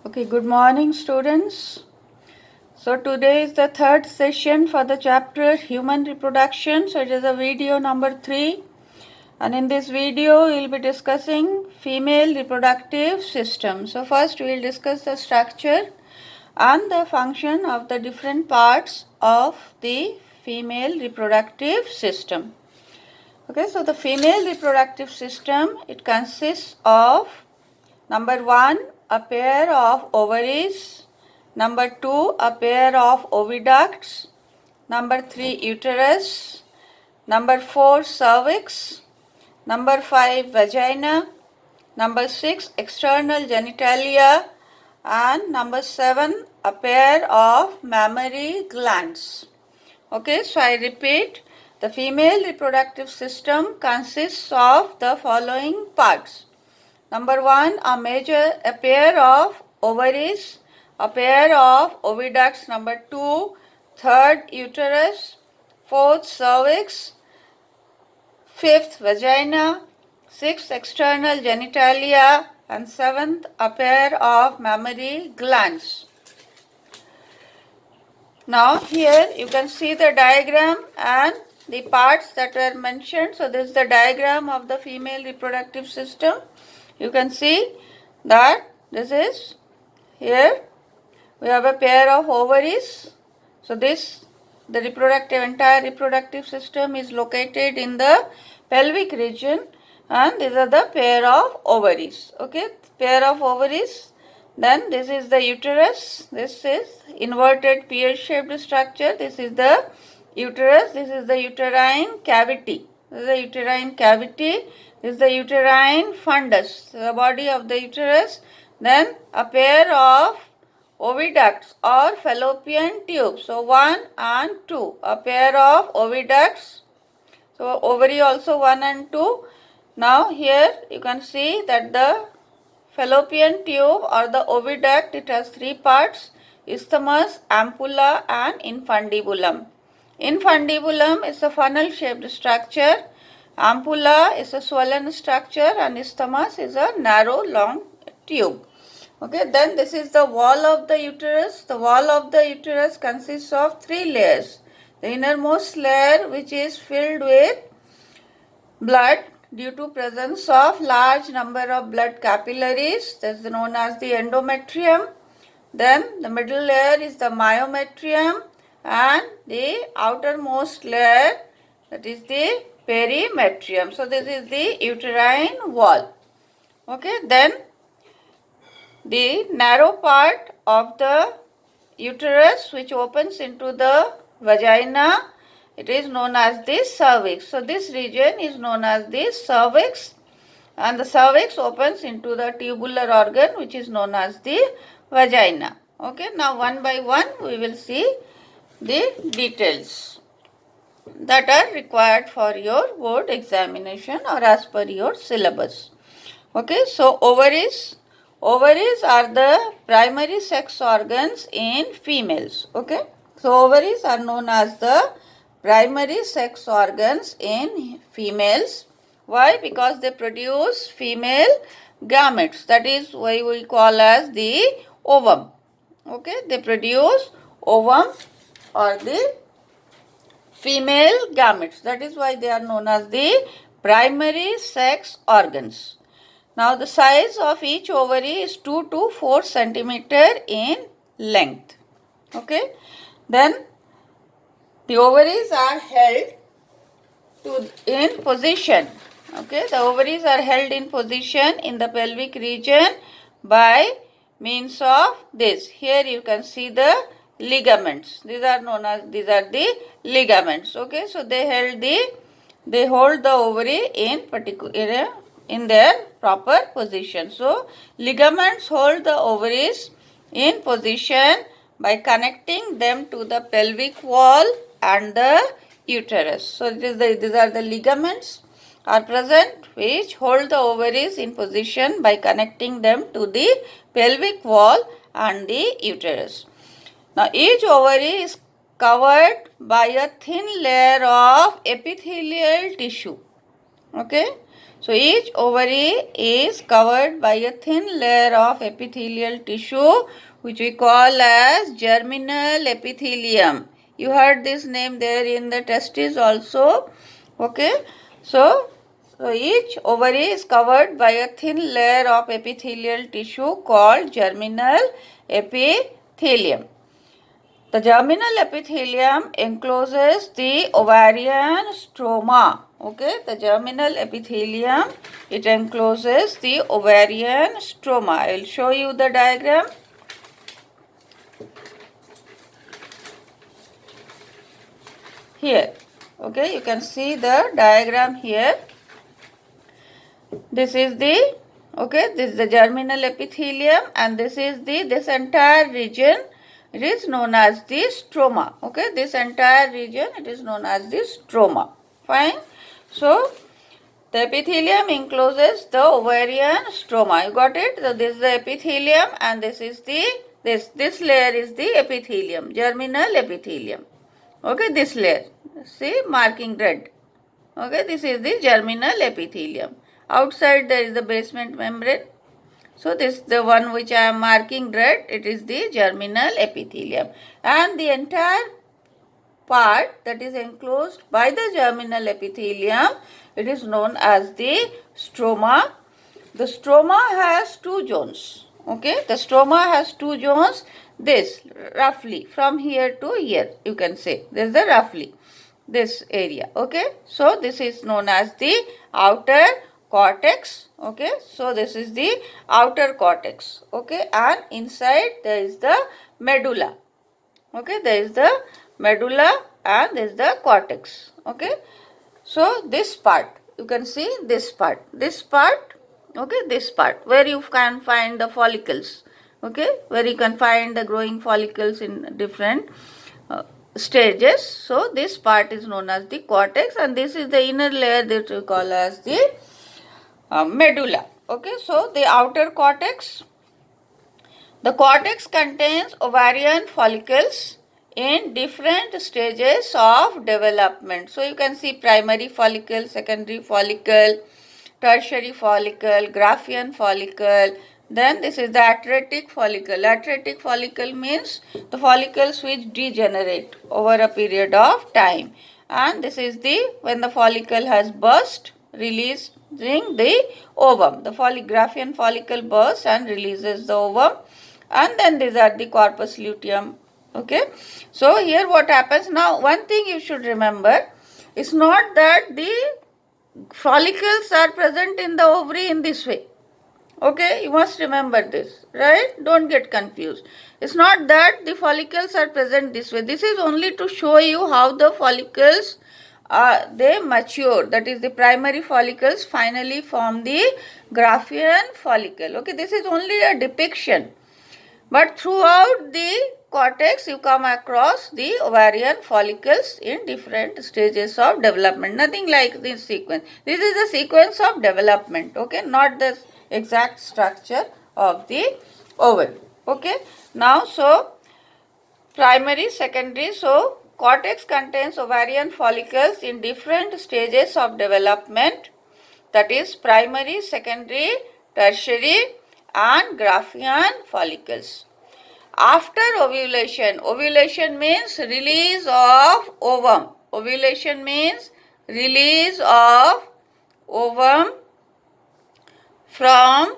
Okay, good morning, students. So, today is the third session for the chapter Human Reproduction. So, it is a video number 3. And in this video, we will be discussing female reproductive system. So, first we will discuss the structure and the function of the different parts of the female reproductive system. Okay, so the female reproductive system, it consists of number 1, a pair of ovaries. Number 2, a pair of oviducts. Number 3, uterus. Number 4, cervix. Number 5, vagina. Number 6, external genitalia. And number 7, a pair of mammary glands. Okay, so I repeat, the female reproductive system consists of the following parts. Number 1, a pair of ovaries, a pair of oviducts. Number 2, third, uterus. Fourth, cervix. Fifth, vagina. Sixth, external genitalia. And seventh, a pair of mammary glands. Now here you can see the diagram and the parts that were mentioned. So this is the diagram of the female reproductive system. You can see that this is here we have a pair of ovaries. So the entire reproductive system is located in the pelvic region, and these are the pair of ovaries. Okay, pair of ovaries. Then this is the uterus. This is inverted pear-shaped structure. This is the uterus. This is the uterine cavity. This is the uterine cavity. This is the uterine fundus, the body of the uterus. Then a pair of oviducts or fallopian tubes. So 1 and 2, a pair of oviducts. So ovary also 1 and 2. Now here you can see that the fallopian tube or the oviduct, it has 3 parts: isthmus, ampulla and infundibulum. Infundibulum is a funnel shaped structure, ampulla is a swollen structure, and isthmus is a narrow long tube. Okay, then this is the wall of the uterus. The wall of the uterus consists of 3 layers. The innermost layer, which is filled with blood due to presence of large number of blood capillaries, that is known as the endometrium. Then the middle layer is the myometrium, and the outermost layer, that is the perimetrium. So this is the uterine wall. Okay, then the narrow part of the uterus which opens into the vagina, it is known as the cervix. So this region is known as the cervix, and the cervix opens into the tubular organ which is known as the vagina. Okay, now one by one we will see the details that are required for your board examination or as per your syllabus. Okay, so ovaries are the primary sex organs in females. Okay, so ovaries are known as the primary sex organs in females. Why? Because they produce female gametes. That is why we call as the ovum. Okay, they produce ovum or the female gametes. That is why they are known as the primary sex organs. Now the size of each ovary is 2 to 4 centimeter in length. Okay. Then the ovaries are held in position. Okay. The ovaries are held in position in the pelvic region by means of this. Here you can see the ligaments. These are the ligaments. Okay. So they hold the ovary in their proper position. So ligaments hold the ovaries in position by connecting them to the pelvic wall and the uterus. So these are the ligaments are present which hold the ovaries in position by connecting them to the pelvic wall and the uterus. Now each ovary is covered by a thin layer of epithelial tissue. Okay. So each ovary is covered by a thin layer of epithelial tissue which we call as germinal epithelium. You heard this name there in the testes also. Okay. So each ovary is covered by a thin layer of epithelial tissue called germinal epithelium. The germinal epithelium encloses the ovarian stroma. Okay, the germinal epithelium, it encloses the ovarian stroma. I will show you the diagram. Here, okay, you can see the diagram here. This is the, okay, this is the germinal epithelium, and this is this entire region. It is known as the stroma. Okay, this entire region, it is known as the stroma. Fine. So, the epithelium encloses the ovarian stroma. You got it? So, this is the epithelium, and this is this layer is the epithelium, germinal epithelium. Okay, this layer. See, marking red. Okay, this is the germinal epithelium. Outside there is the basement membrane. So this the one which I am marking red, it is the germinal epithelium. And the entire part that is enclosed by the germinal epithelium, it is known as the stroma. The stroma has two zones. Okay, the stroma has two zones. This roughly from here to here, you can say. This is the roughly this area. Okay, so this is known as the outer cortex. Okay, so this is the outer cortex. Okay, and inside there is the medulla. Okay, there is the medulla and there is the cortex. Okay, so this part, you can see this part, okay, this part where you can find the follicles. Okay, where you can find the growing follicles in different stages. So this part is known as the cortex, and this is the inner layer that we call as the medulla. Okay, so the outer cortex. The cortex contains ovarian follicles in different stages of development. So you can see primary follicle, secondary follicle, tertiary follicle, Graafian follicle. Then this is the atretic follicle. Atretic follicle means the follicles which degenerate over a period of time. And this is when the follicle has burst, releasing the ovum. The Graafian follicle bursts and releases the ovum. And then these are the corpus luteum. Okay. So here what happens now, one thing you should remember, it's not that the follicles are present in the ovary in this way. Okay, you must remember this, right? Don't get confused. It's not that the follicles are present this way. This is only to show you how the follicles they mature. That is, the primary follicles finally form the Graafian follicle. Okay, this is only a depiction. But throughout the cortex, you come across the ovarian follicles in different stages of development. Nothing like this sequence. This is the sequence of development, okay, not the exact structure of the ovary. Okay, now so primary, secondary, so cortex contains ovarian follicles in different stages of development, that is primary, secondary, tertiary and Graafian follicles. After ovulation, ovulation means release of ovum. Ovulation means release of ovum from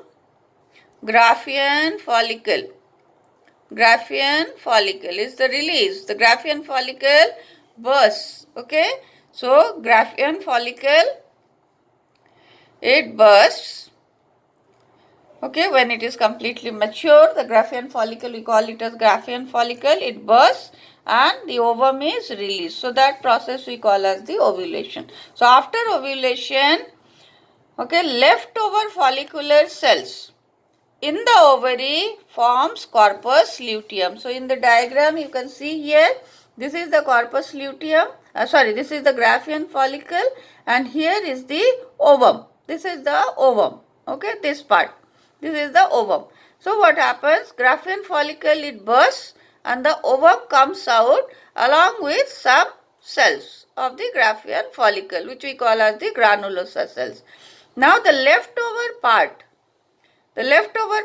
Graafian follicle. Graafian follicle is the release. The Graafian follicle bursts. Okay. So, Graafian follicle, it bursts. Okay, when it is completely mature, the Graafian follicle, we call it as Graafian follicle, it bursts and the ovum is released. So that process we call as the ovulation. So after ovulation, okay, leftover follicular cells in the ovary forms corpus luteum. So in the diagram you can see here, this is the corpus luteum, this is the Graafian follicle, and here is the ovum. This is the ovum, okay, this part. This is the ovum. So what happens? Graafian follicle, it bursts and the ovum comes out along with some cells of the Graafian follicle, which we call as the granulosa cells. Now the leftover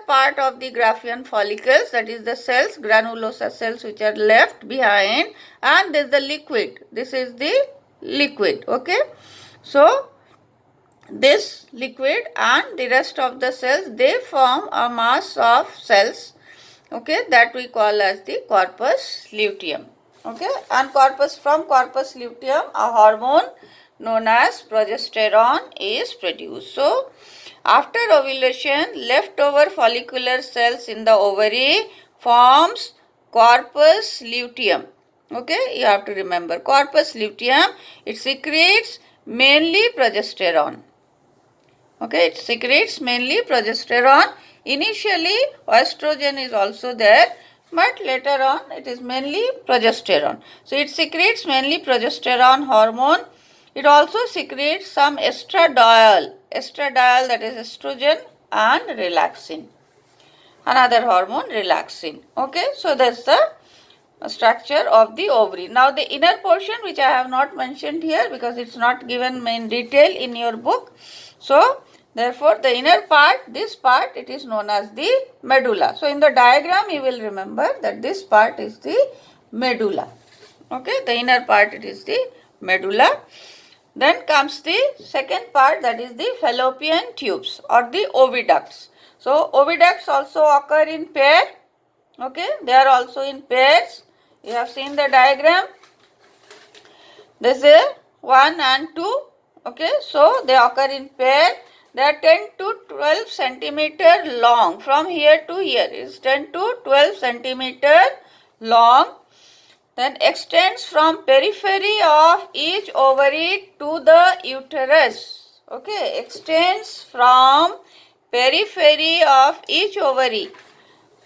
part of the Graafian follicles, that is the cells, granulosa cells which are left behind, and this is the liquid. This is the liquid, okay. So this liquid and the rest of the cells, they form a mass of cells, okay, that we call as the corpus luteum, okay. And from corpus luteum, a hormone known as progesterone is produced. So after ovulation, leftover follicular cells in the ovary forms corpus luteum, okay. You have to remember corpus luteum, it secretes mainly progesterone, okay. It secretes mainly progesterone. Initially estrogen is also there, but later on it is mainly progesterone. So it secretes mainly progesterone hormone. It also secretes some estradiol, that is estrogen, and relaxin, another hormone, relaxin, okay. So that's the structure of the ovary. Now the inner portion, which I have not mentioned here because it's not given in detail in your book. So therefore the inner part, this part, it is known as the medulla. So in the diagram you will remember that this part is the medulla, okay. The inner part, it is the medulla. Then comes the second part, that is the fallopian tubes or the oviducts. So oviducts also occur in pair, okay. They are also in pairs. You have seen the diagram. This is 1 and 2, okay. So they occur in pair. They are 10 to 12 centimeter long. From here to here is 10 to 12 centimeter long. Then extends from periphery of each ovary to the uterus, okay. Extends from periphery of each ovary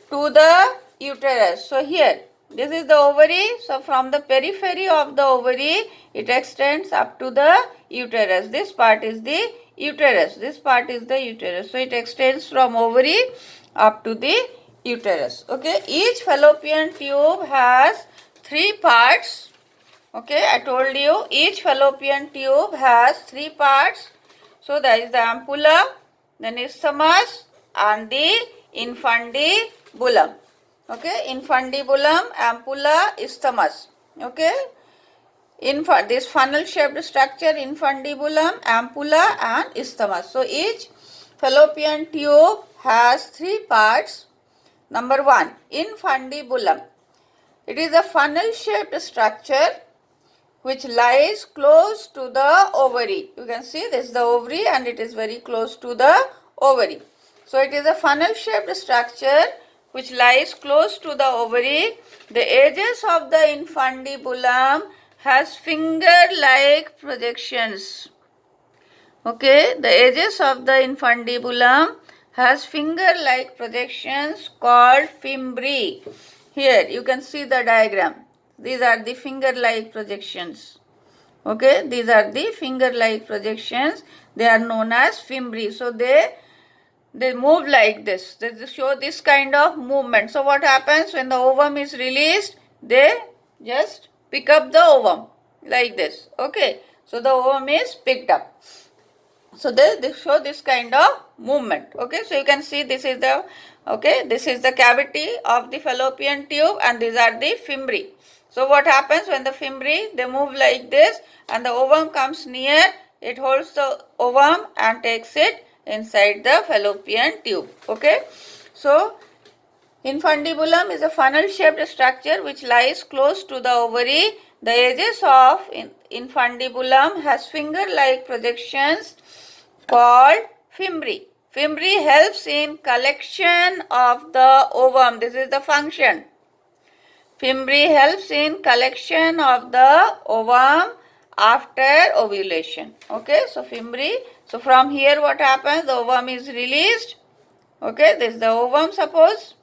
to the uterus. So here, this is the ovary. So from the periphery of the ovary, it extends up to the uterus. This part is the uterus. This part is the uterus. So it extends from ovary up to the uterus, okay. Each fallopian tube has 3 parts, okay. I told you each fallopian tube has 3 parts. So that is the ampulla, then isthmus, and the infundibulum, okay. Infundibulum, ampulla, isthmus, okay. This funnel shaped structure, infundibulum, ampulla, and isthmus. So each fallopian tube has 3 parts. Number 1, infundibulum. It is a funnel shaped structure which lies close to the ovary. You can see this is the ovary and it is very close to the ovary. So it is a funnel shaped structure which lies close to the ovary. The edges of the infundibulum has finger-like projections. Okay, the edges of the infundibulum has finger-like projections called fimbriae. Here you can see the diagram. These are the finger-like projections. Okay, these are the finger-like projections. They are known as fimbriae. So they move like this. They show this kind of movement. So what happens when the ovum is released? They just pick up the ovum like this. Okay, so the ovum is picked up. So they show this kind of movement. Okay, so you can see this is the this is the cavity of the fallopian tube and these are the fimbriae. So what happens when the fimbriae, they move like this and the ovum comes near, it holds the ovum and takes it inside the fallopian tube. Okay, so infundibulum is a funnel shaped structure which lies close to the ovary. The edges of infundibulum has finger like projections called fimbriae. Fimbriae helps in collection of the ovum. This is the function. Fimbriae helps in collection of the ovum after ovulation. Okay, so fimbriae. So from here what happens? The ovum is released. Okay, this is the ovum, suppose.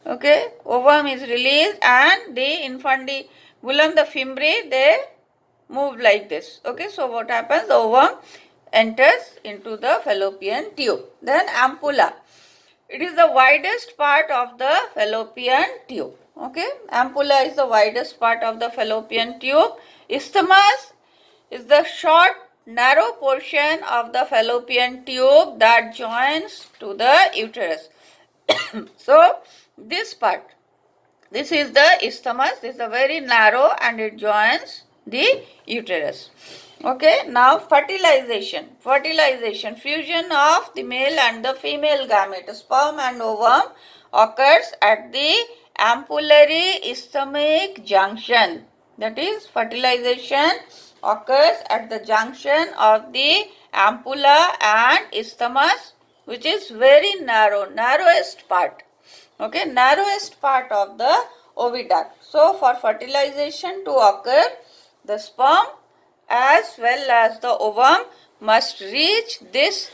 Okay, ovum is released and the infundibulum, the fimbriae, they move like this. Okay, so what happens? The ovum enters into the fallopian tube. Then ampulla. It is the widest part of the fallopian tube. Okay, ampulla is the widest part of the fallopian tube. Isthmus is the short narrow portion of the fallopian tube that joins to the uterus. So this part, this is the isthmus. This is a very narrow and it joins the uterus. Okay, now fertilization. Fertilization, fusion of the male and the female gamete, sperm and ovum, occurs at the ampullary isthmic junction. That is, fertilization occurs at the junction of the ampulla and isthmus, which is very narrow, narrowest part. Okay, narrowest part of the oviduct. So for fertilization to occur, the sperm as well as the ovum must reach this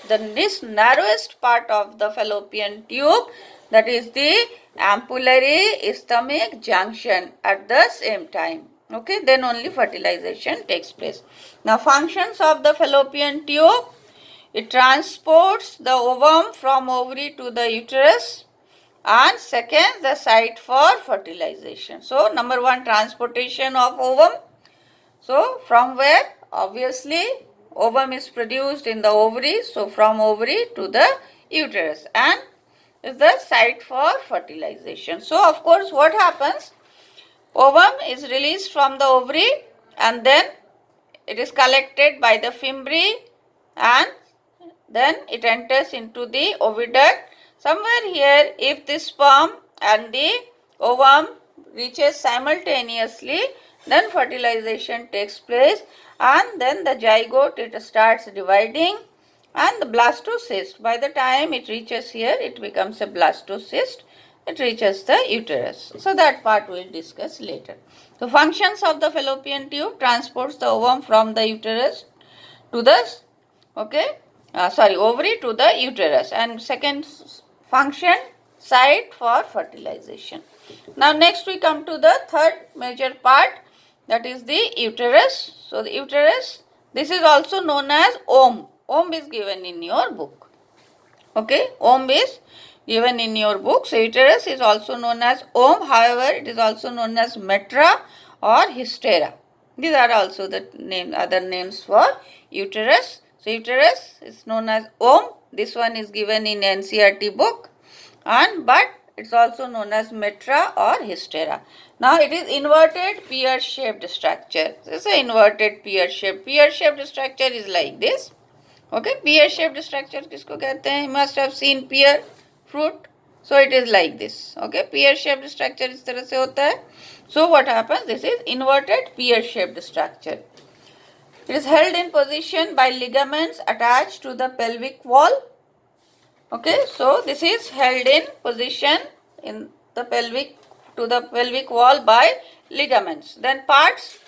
narrowest part of the fallopian tube, that is the ampullary isthmic junction, at the same time. Okay, then only fertilization takes place. Now functions of the fallopian tube: it transports the ovum from ovary to the uterus, and second, the site for fertilization. So number one, transportation of ovum. So from where? Obviously ovum is produced in the ovary, so from ovary to the uterus, and is the site for fertilization. So of course what happens? Ovum is released from the ovary and then it is collected by the fimbriae and then it enters into the oviduct. Somewhere here, if the sperm and the ovum reaches simultaneously, then fertilization takes place and then the zygote, it starts dividing, and the blastocyst, by the time it reaches here, it becomes a blastocyst. It reaches the uterus. So that part we will discuss later. So functions of the fallopian tube: transports the ovum from the uterus to the ovary to the uterus, and second function, site for fertilization. Now next we come to the third major part, that is the uterus. So the uterus, this is also known as womb. Womb is given in your book. Okay, womb is given in your book. So uterus is also known as womb. However, it is also known as metra or hystera. These are also the other names for uterus. So uterus is known as womb. This one is given in NCERT book, but it's also known as metra or hystera. Now it is inverted pear-shaped structure. This is an inverted pear-shaped. Pear-shaped structure is like this. Okay, pear-shaped structure किसको कहते हैं? You must have seen pear fruit. So it is like this. Okay, pear-shaped structure इस तरह से होता है. So what happens? This is inverted pear-shaped structure. It is held in position by ligaments attached to the pelvic wall. Okay, so this is held in position in the pelvic wall by ligaments. Then parts,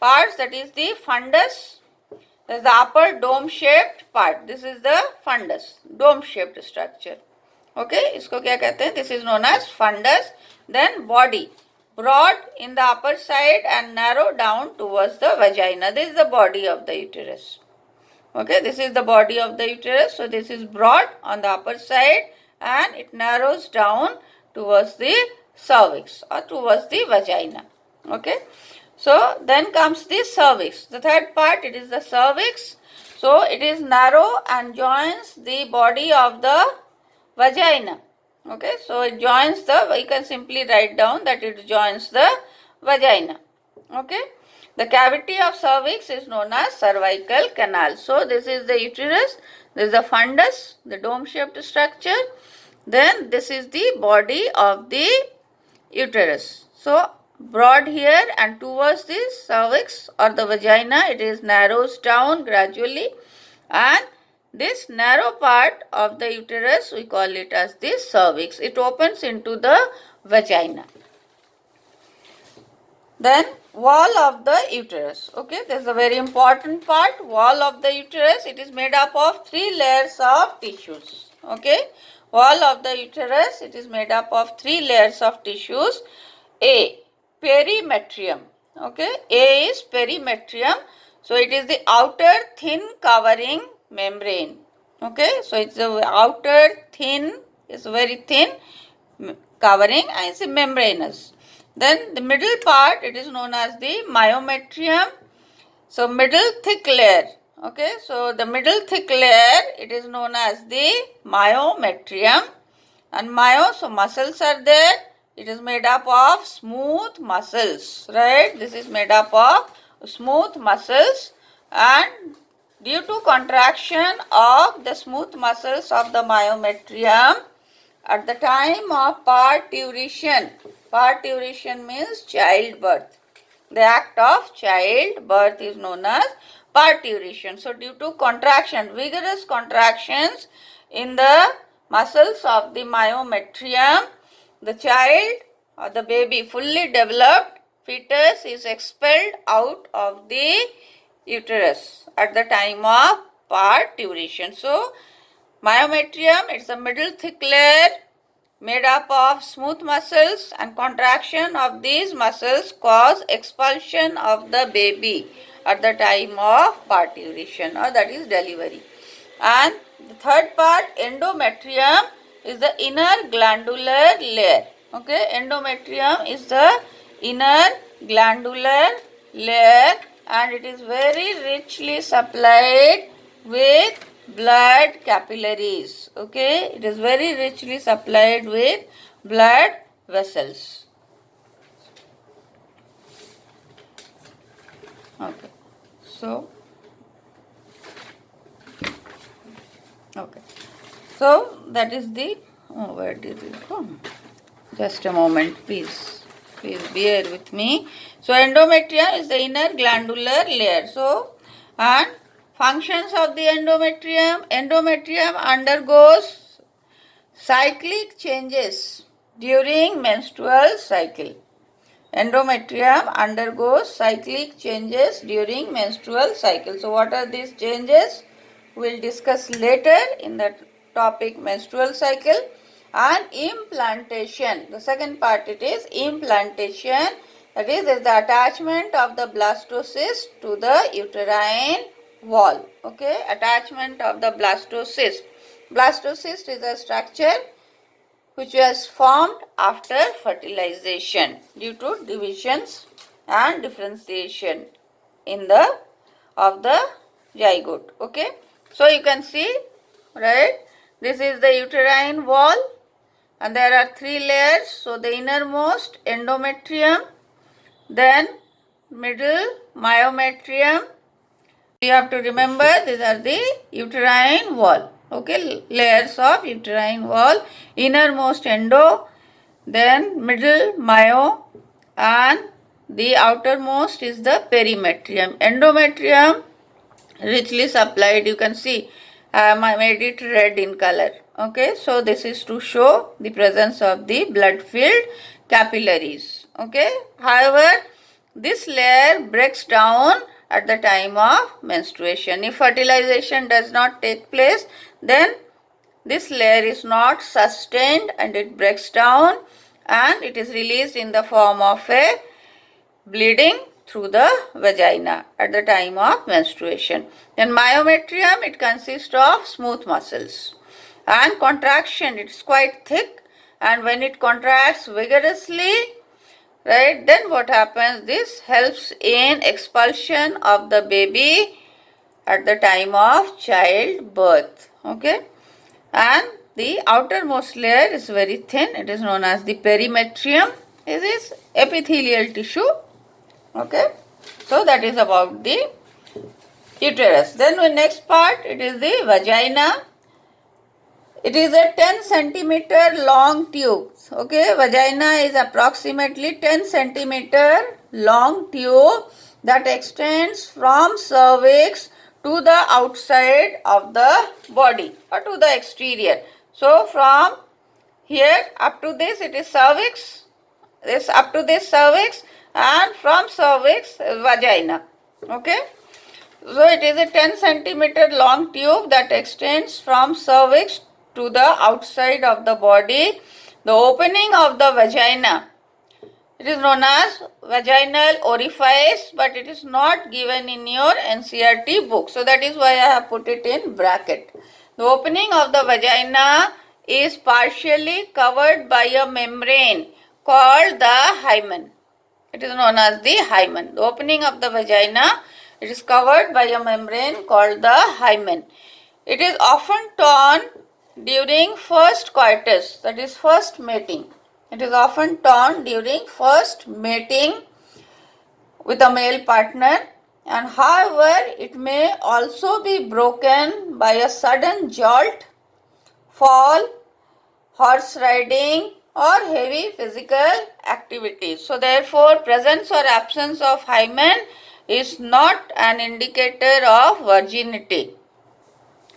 that is the fundus. That is the upper dome-shaped part. This is the fundus, dome-shaped structure. Okay, इसको क्या कहते हैं? This is known as fundus. Then body, broad in the upper side and narrow down towards the vagina. This is the body of the uterus. Okay, this is the body of the uterus. So this is broad on the upper side and it narrows down towards the cervix or towards the vagina. Okay, so then comes the cervix. The third part, it is the cervix. So it is narrow and joins the body of the vagina. Okay, so it joins you can simply write down that it joins the vagina. Okay, the cavity of cervix is known as cervical canal. So this is the uterus, this is the fundus, the dome-shaped structure. Then this is the body of the uterus. So broad here and towards the cervix or the vagina, it is narrows down gradually, and this narrow part of the uterus, we call it as the cervix. It opens into the vagina. Then wall of the uterus. Okay, this is a very important part. Wall of the uterus, it is made up of 3 layers of tissues. Okay, wall of the uterus, it is made up of 3 layers of tissues. A, perimetrium. Okay, A is perimetrium. So it is the outer thin covering membrane. Okay, so it's the outer thin, is very thin covering and it's membranous. Then the middle part, it is known as the myometrium. So middle thick layer, Okay, so the middle thick layer, it is known as the myometrium. And so muscles are there. It is made up of smooth muscles, right? This is made up of smooth muscles, and due to contraction of the smooth muscles of the myometrium at the time of parturition means childbirth. The act of childbirth is known as parturition. So due to contraction, vigorous contractions in the muscles of the myometrium, the child or the baby, fully developed fetus, is expelled out of the uterus at the time of parturition. So myometrium, it's a middle thick layer made up of smooth muscles, and contraction of these muscles cause expulsion of the baby at the time of parturition, or that is delivery. And the third part, endometrium, is the inner glandular layer. Okay, endometrium is the inner glandular layer, and it is very richly supplied with blood capillaries. Okay, it is very richly supplied with blood vessels. Okay, so that is the, where did it go? Just a moment, please bear with me. So endometrium is the inner glandular layer. So, and functions of the endometrium undergoes cyclic changes during menstrual cycle. Endometrium undergoes cyclic changes during menstrual cycle. So what are these changes? We'll discuss later in the topic menstrual cycle. And implantation. The second part, it is implantation. That is the attachment of the blastocyst to the uterine wall. Okay, attachment of the blastocyst. Blastocyst is a structure which was formed after fertilization due to divisions and differentiation in the of the zygote. Okay, so you can see, right, this is the uterine wall, and there are three layers. So the innermost endometrium, then middle myometrium. You have to remember these are the uterine wall. Okay, layers of uterine wall, innermost endo, then middle myo, and the outermost is the perimetrium. Endometrium richly supplied, you can see I made it red in color. Okay, so this is to show the presence of the blood filled capillaries. Okay, however, this layer breaks down at the time of menstruation. If fertilization does not take place, then this layer is not sustained and it breaks down, and it is released in the form of a bleeding through the vagina at the time of menstruation. Then myometrium, it consists of smooth muscles, and contraction, it's quite thick, and when it contracts vigorously, right, then what happens? This helps in expulsion of the baby at the time of childbirth. Okay, and the outermost layer is very thin. It is known as the perimetrium. It is epithelial tissue. Okay, so that is about the uterus. Then the next part, it is the vagina. It is a 10 centimeter long tube. Okay, vagina is approximately 10 centimeter long tube that extends from cervix to the outside of the body or to the exterior. So from here up to this, it is cervix. This up to this cervix, and from cervix vagina. Okay, so it is a 10 centimeter long tube that extends from cervix to the outside of the body. The opening of the vagina, it is known as vaginal orifice, but it is not given in your NCERT book, so that is why I have put it in bracket. The opening of the vagina is partially covered by a membrane called the hymen. It is known as the hymen. The opening of the vagina, it is covered by a membrane called the hymen. It is often torn during first coitus, that is first mating. It is often torn during first mating with a male partner, and however it may also be broken by a sudden jolt, fall, horse riding or heavy physical activity. So therefore presence or absence of hymen is not an indicator of virginity.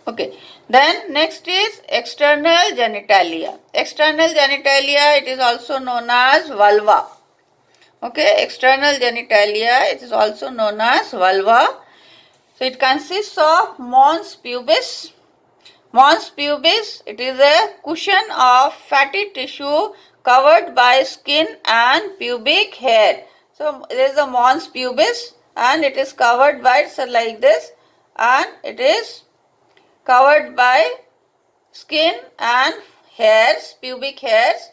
Okay, then next is external genitalia. External genitalia, it is also known as vulva. Okay, external genitalia, it is also known as vulva. So it consists of mons pubis. Mons pubis, it is a cushion of fatty tissue covered by skin and pubic hair. So there is a mons pubis and it is covered by, so like this, and it is covered by skin and hairs, pubic hairs,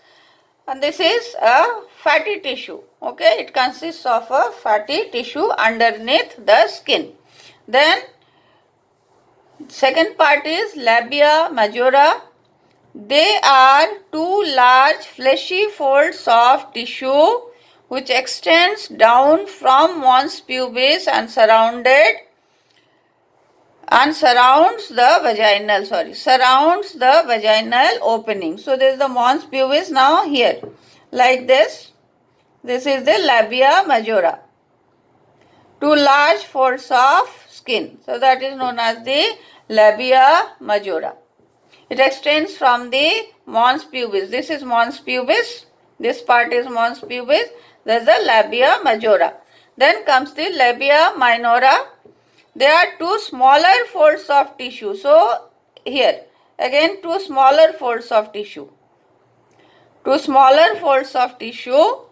and this is a fatty tissue. Okay, it consists of a fatty tissue underneath the skin. Then second part is labia majora. They are two large fleshy folds of tissue which extends down from mons pubis and surrounds the vaginal opening. So this is the mons pubis now here, like this. This is the labia majora. Two large folds of skin. So that is known as the labia majora. It extends from the mons pubis. This is mons pubis. This part is mons pubis. There is the labia majora. Then comes the labia minora. There are two smaller folds of tissue. So here again two smaller folds of tissue. Two smaller folds of tissue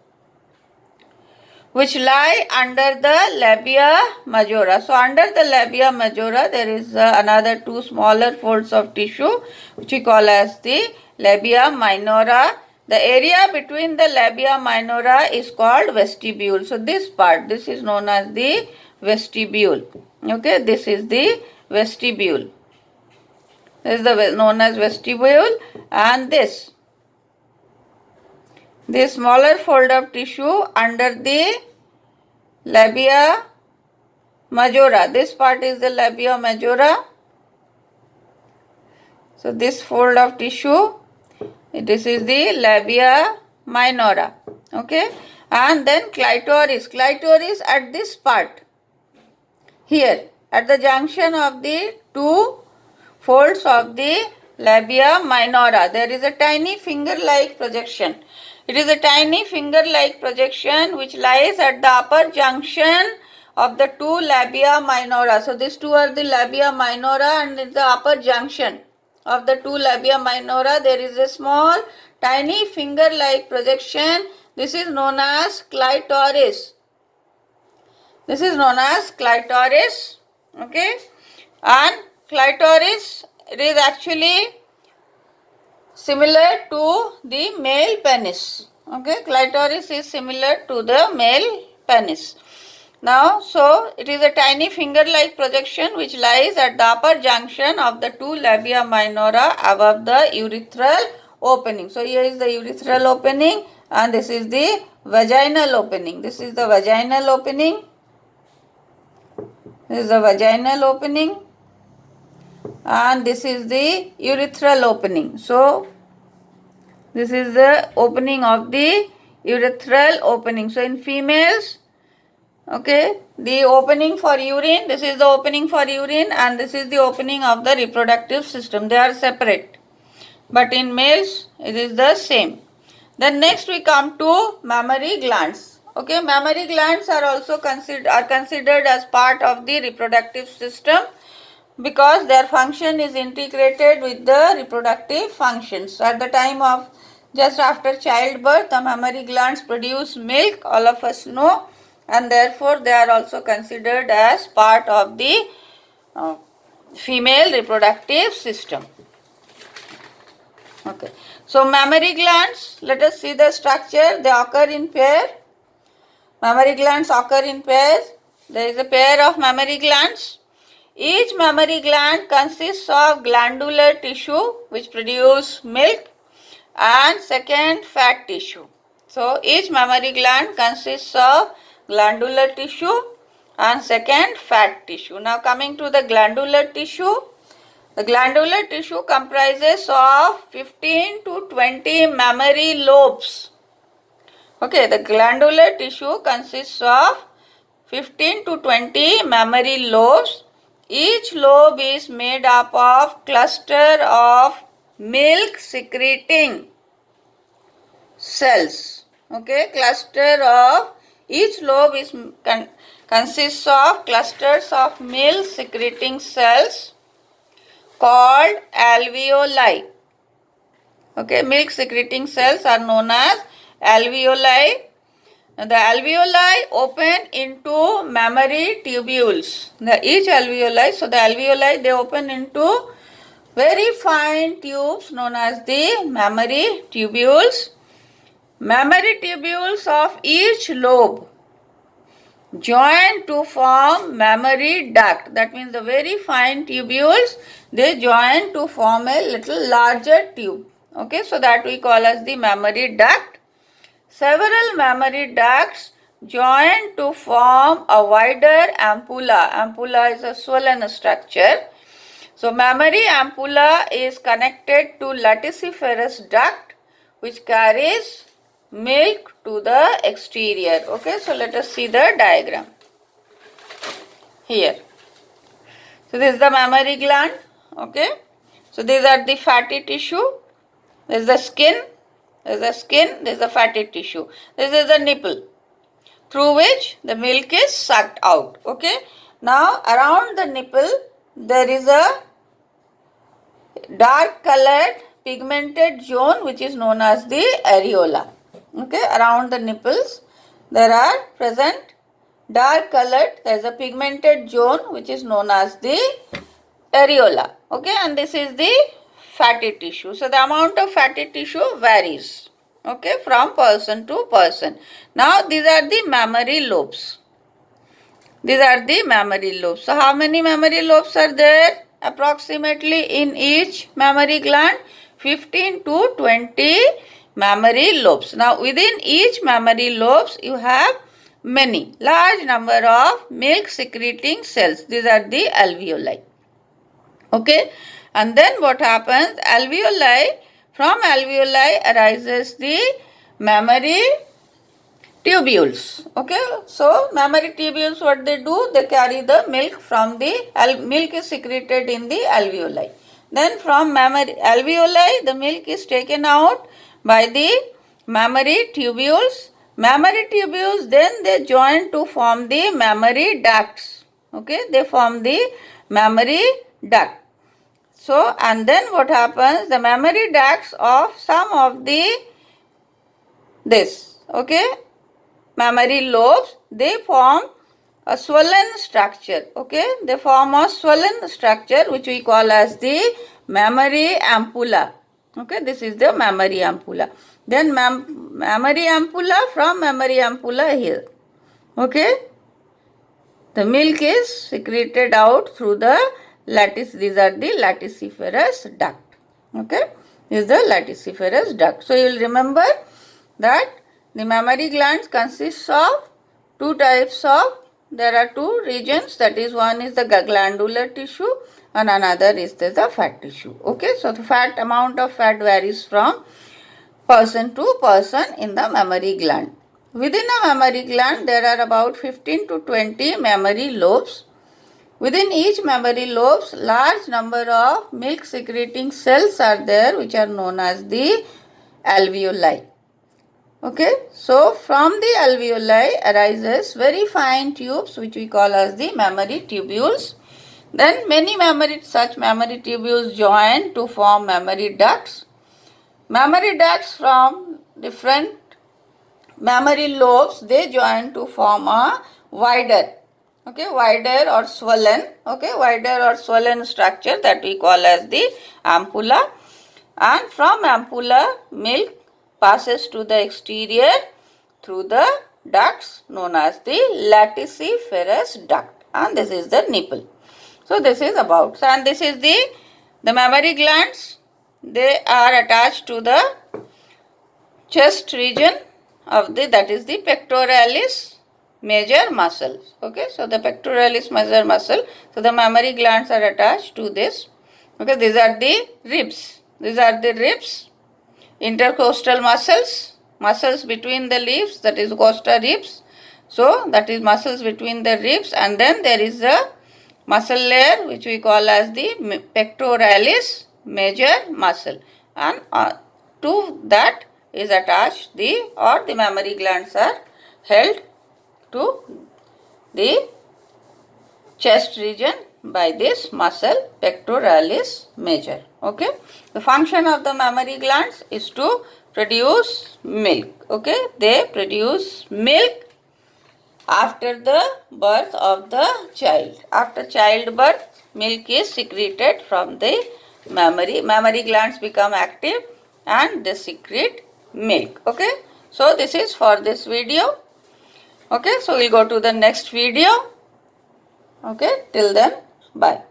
which lie under the labia majora. So under the labia majora there is another two smaller folds of tissue which we call as the labia minora. The area between the labia minora is called vestibule. So this part, this is known as the vestibule. Okay, this is the vestibule. This is the known as vestibule, and this smaller fold of tissue under the labia majora. This part is the labia majora. So this fold of tissue, this is the labia minora. Okay, and then clitoris. Clitoris at this part. Here, at the junction of the two folds of the labia minora, there is a tiny finger-like projection. It is a tiny finger-like projection which lies at the upper junction of the two labia minora. So these two are the labia minora, and in the upper junction of the two labia minora there is a small tiny finger-like projection. This is known as clitoris. This is known as clitoris. Okay, and clitoris, it is actually similar to the male penis. Okay, clitoris is similar to the male penis. Now, so it is a tiny finger-like projection which lies at the upper junction of the two labia minora above the urethral opening. So here is the urethral opening and this is the vaginal opening. This is the vaginal opening. This is the vaginal opening and this is the urethral opening. So this is the opening of the urethral opening. So in females, okay, the opening for urine, this is the opening for urine and this is the opening of the reproductive system. They are separate. But in males, it is the same. Then next we come to mammary glands. Okay, mammary glands are also considered as part of the reproductive system because their function is integrated with the reproductive functions. So at the time of just after childbirth, the mammary glands produce milk, all of us know, and therefore they are also considered as part of the female reproductive system. Okay, so mammary glands, let us see the structure. They occur in pair. Mammary glands occur in pairs. there is a pair of mammary glands. Each mammary gland consists of glandular tissue which produce milk and second fat tissue. So each mammary gland consists of glandular tissue and second fat tissue. Now coming to the glandular tissue. The glandular tissue comprises of 15 to 20 mammary lobes. Okay, the glandular tissue consists of 15 to 20 mammary lobes. Each lobe is made up of cluster of milk secreting cells. Okay, cluster of each lobe is consists of clusters of milk secreting cells called alveoli. Okay, milk secreting cells are known as alveoli. The alveoli open into mammary tubules. Each alveoli, so the alveoli they open into very fine tubes known as the mammary tubules. Mammary tubules of each lobe join to form mammary duct. That means the very fine tubules, they join to form a little larger tube. Okay, so that we call as the mammary duct. Several mammary ducts join to form a wider ampulla. Ampulla is a swollen structure. So mammary ampulla is connected to latissiferous duct which carries milk to the exterior. Okay, so let us see the diagram here. So this is the mammary gland. Okay, so these are the fatty tissue. This is the skin. There is the skin. There is the fatty tissue. This is the nipple through which the milk is sucked out. Okay, now around the nipple there is a dark colored pigmented zone which is known as the areola. Okay, around the nipples there are present dark colored, there is a pigmented zone which is known as the areola. Okay, and this is the fatty tissue. So the amount of fatty tissue varies, okay, from person to person. Now these are the mammary lobes. These are the mammary lobes. So how many mammary lobes are there? Approximately in each mammary gland 15 to 20 mammary lobes. Now within each mammary lobes you have many large number of milk secreting cells. These are the alveoli. Okay, and then what happens? Alveoli, from alveoli arises the mammary tubules. Okay, so mammary tubules, what they do? They carry the milk from the milk is secreted in the alveoli. Then from mammary alveoli, the milk is taken out by the mammary tubules. Mammary tubules then they join to form the mammary ducts. Okay, they form the mammary duct. So and then what happens? The mammary ducts of some of the mammary lobes, they form a swollen structure. Okay, they form a swollen structure which we call as the mammary ampulla. Okay, this is the mammary ampulla. Then mammary ampulla, from mammary ampulla here. Okay, the milk is secreted out through the lattice. These are the latissiferous duct. Okay, this is the latissiferous duct. So you will remember that the mammary glands consists of two types of, there are two regions, that is one is the glandular tissue and another is the fat tissue. Okay, so the fat amount of fat varies from person to person in the mammary gland. Within a mammary gland there are about 15 to 20 mammary lobes. Within each mammary lobes large number of milk secreting cells are there which are known as the alveoli. Okay, so from the alveoli arises very fine tubes which we call as the mammary tubules. Then many such mammary tubules join to form mammary ducts. Mammary ducts from different mammary lobes, they join to form a wider or swollen structure that we call as the ampulla. And from ampulla milk passes to the exterior through the ducts known as the latissiferous duct, and this is the nipple. So this is about, and this is the mammary glands. They are attached to the chest region of that is the pectoralis major muscle. Okay, so the pectoralis major muscle. So the mammary glands are attached to this. Okay, these are the ribs. These are the ribs, intercostal muscles between the ribs, that is costa ribs. So that is muscles between the ribs, and then there is a muscle layer which we call as the pectoralis major muscle, and to that is attached the mammary glands are held to the chest region by this muscle pectoralis major. Okay, the function of the mammary glands is to produce milk. Okay, they produce milk after the birth of the child. After childbirth, milk is secreted from the mammary glands become active and they secrete milk. Okay, so this is for this video. Okay, so we'll go to the next video. Okay, till then, bye.